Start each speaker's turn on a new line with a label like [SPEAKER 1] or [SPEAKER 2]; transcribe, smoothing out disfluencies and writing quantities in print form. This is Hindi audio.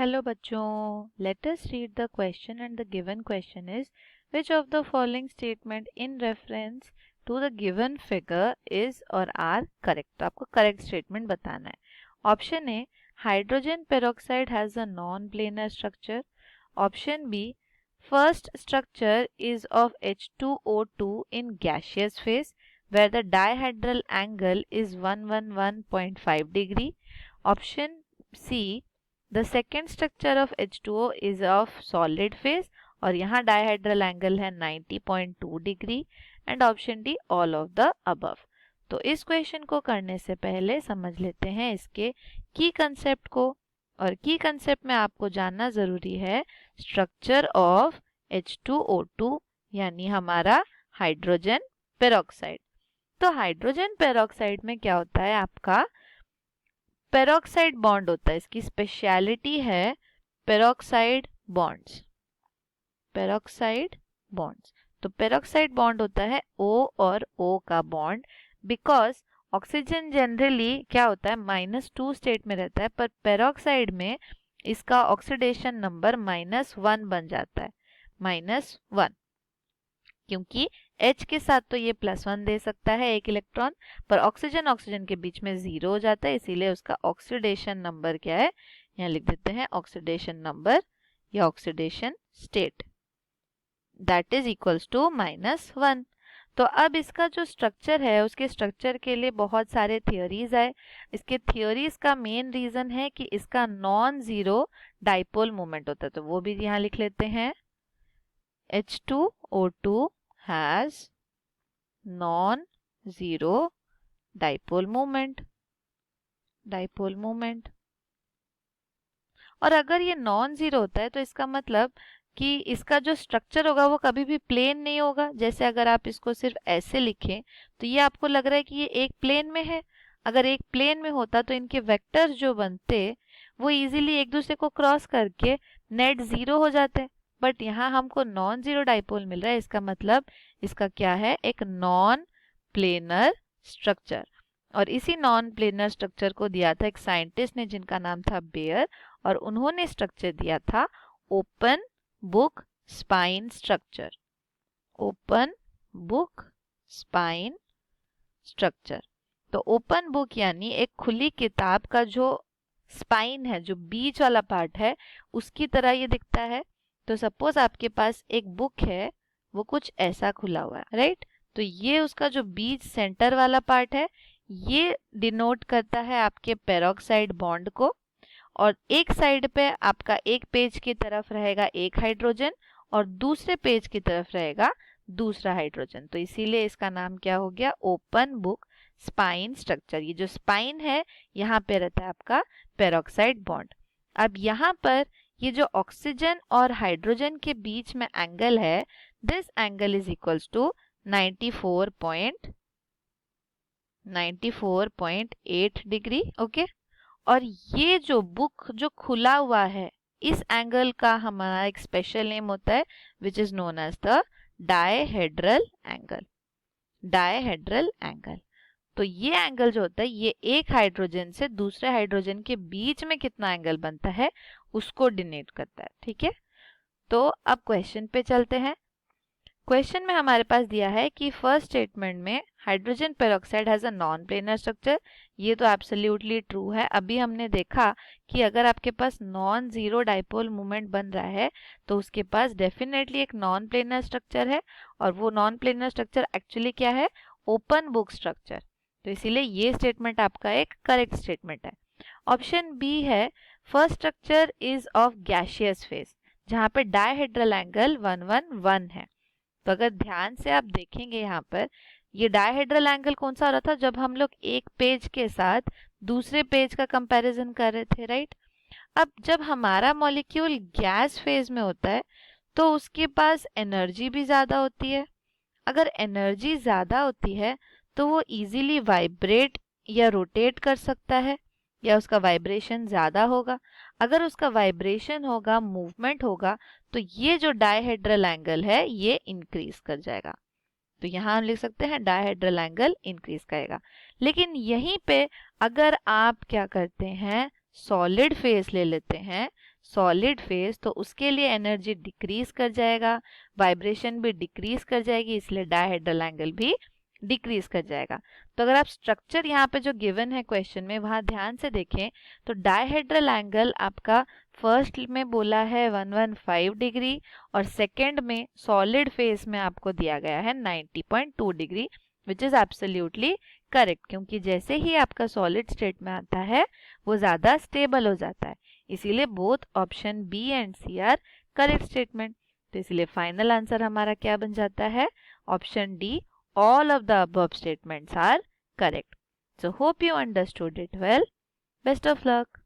[SPEAKER 1] Hello बच्चों, let us read the question and the given question is which of the following statement in reference to the given figure is or are correct. तो आपको correct statement बताना है. Option A, hydrogen peroxide has a non-planar structure. Option B, first structure is of H2O2 in gaseous phase where the dihedral angle is 111.5 degree. Option C, the second structure of H2O is of solid phase और यहाँ डायहेड्रल एंगल है 90.2 degree and option D all of the above. तो इस क्वेश्चन को करने से पहले समझ लेते हैं इसके की कंसेप्ट को, और की कंसेप्ट में आपको जानना जरूरी है स्ट्रक्चर ऑफ H2O2 यानी हमारा हाइड्रोजन पेरोक्साइड. तो हाइड्रोजन पेरोक्साइड में क्या होता है, आपका पेरोक्साइड बॉन्ड होता है. इसकी स्पेशलिटी है पेरोक्साइड बॉन्ड्स. पेरोक्साइड बॉन्ड्स, तो पेरोक्साइड बॉन्ड होता है O और O का बॉन्ड. बिकॉज ऑक्सीजन जनरली क्या होता है -2 स्टेट में रहता है, पर पेरोक्साइड में इसका ऑक्सीडेशन नंबर -1 बन जाता है. -1 क्योंकि H के साथ तो ये +1 दे सकता है एक इलेक्ट्रॉन, पर ऑक्सीजन ऑक्सीजन के बीच में 0 हो जाता है, इसीलिए उसका ऑक्सीडेशन नंबर क्या है, यहाँ लिख देते हैं ऑक्सीडेशन नंबर या oxidation state, that is equals to -1. तो अब इसका जो स्ट्रक्चर है उसके स्ट्रक्चर के लिए बहुत सारे थियोरीज है. इसके थियोरीज का मेन रीजन है कि इसका नॉन जीरो डाइपोल मोमेंट होता है, तो वो भी यहाँ लिख लेते हैं. H2O2 has non-zero dipole moment. और अगर ये नॉन जीरो होता है तो इसका मतलब कि इसका जो स्ट्रक्चर होगा वो कभी भी प्लेन नहीं होगा. जैसे अगर आप इसको सिर्फ ऐसे लिखें तो ये आपको लग रहा है कि ये एक प्लेन में है. अगर एक प्लेन में होता तो इनके वेक्टर्स जो बनते वो इजीली एक दूसरे को क्रॉस करके नेट जीरो हो जाते, बट यहाँ हमको नॉन जीरो डाइपोल मिल रहा है. इसका मतलब इसका क्या है, एक नॉन प्लेनर स्ट्रक्चर. और इसी नॉन प्लेनर स्ट्रक्चर को दिया था एक साइंटिस्ट ने जिनका नाम था बेयर, और उन्होंने स्ट्रक्चर दिया था open book spine structure. Open book spine structure. तो ओपन बुक यानी एक खुली किताब का जो स्पाइन है, जो बीच वाला पार्ट है, उसकी तरह ये दिखता है. तो सपोज आपके पास एक बुक है, वो कुछ ऐसा खुला हुआ है, राइट. तो ये उसका जो बीच सेंटर वाला पार्ट है ये डिनोट करता है आपके पेरोक्साइड बॉन्ड को, और एक साइड पे आपका एक पेज की तरफ रहेगा एक हाइड्रोजन और दूसरे पेज की तरफ रहेगा दूसरा हाइड्रोजन. तो इसीलिए इसका नाम क्या हो गया, ओपन बुक स्पाइन स्ट्रक्चर. ये जो स्पाइन है यहाँ पे रहता है आपका पेरोक्साइड बॉन्ड. अब यहाँ पर ये जो ऑक्सीजन और हाइड्रोजन के बीच में एंगल है, this angle is equals to 94.8 degree. Okay. और ये जो बुक जो खुला हुआ है, इस एंगल का हमारा एक स्पेशल नेम होता है which is known as the dihedral angle. Dihedral angle. तो ये एंगल जो होता है ये एक हाइड्रोजन से दूसरे हाइड्रोजन के बीच में कितना एंगल बनता है उसको डिनोट करता है. ठीक है. तो अब क्वेश्चन पे चलते हैं. क्वेश्चन में हमारे पास दिया है कि फर्स्ट स्टेटमेंट में hydrogen peroxide has a non planar structure. ये तो एब्सोल्युटली ट्रू है. अभी हमने देखा कि अगर आपके पास नॉन जीरो डाइपोल मोमेंट बन रहा है तो उसके पास डेफिनेटली एक नॉन प्लेनर स्ट्रक्चर है, और वो नॉन प्लेनर स्ट्रक्चर एक्चुअली क्या है, ओपन बुक स्ट्रक्चर. तो इसीलिए ये स्टेटमेंट आपका एक करेक्ट स्टेटमेंट है. ऑप्शन बी है first structure is of gaseous phase, जहाँ पे डायहेड्रल एंगल 111 है. तो अगर ध्यान से आप देखेंगे यहाँ पर ये डायहेड्रल एंगल कौन सा हो रहा था, जब हम लोग एक पेज के साथ दूसरे पेज का कंपैरिजन कर रहे थे, राइट. अब जब हमारा मॉलिक्यूल गैस फेज में होता है तो उसके पास एनर्जी भी ज्यादा होती है. अगर एनर्जी ज्यादा होती है तो वो इजीली वाइब्रेट या रोटेट कर सकता है, या उसका वाइब्रेशन ज्यादा होगा. अगर उसका वाइब्रेशन होगा, मूवमेंट होगा, तो ये जो डायहेड्रल एंगल है ये इंक्रीज कर जाएगा. तो यहाँ हम लिख सकते हैं डायहेड्रल एंगल इंक्रीज करेगा. लेकिन यहीं पे अगर आप क्या करते हैं, सॉलिड फेस ले लेते हैं, सॉलिड फेस, तो उसके लिए एनर्जी डिक्रीज कर जाएगा, वाइब्रेशन भी डिक्रीज कर जाएगी, इसलिए डायहेड्रल एंगल भी डिक्रीज कर जाएगा। तो अगर आप स्ट्रक्चर यहाँ पे जो गिवन है क्वेश्चन में वहां ध्यान से देखें तो डायहेड्रल एंगल आपका फर्स्ट में बोला है 115 डिग्री और सेकंड में सॉलिड फेस में आपको दिया गया है 90.2 degree, which is absolutely correct, क्योंकि जैसे ही आपका सॉलिड स्टेट में आता है वो ज़्यादा स्टेबल हो जाता है, इसीलिए both option B and C are correct statement. तो इसलिए फाइनल आंसर हमारा क्या बन जाता है, option D, all of the above statements are correct. So hope you understood it well. Best of luck.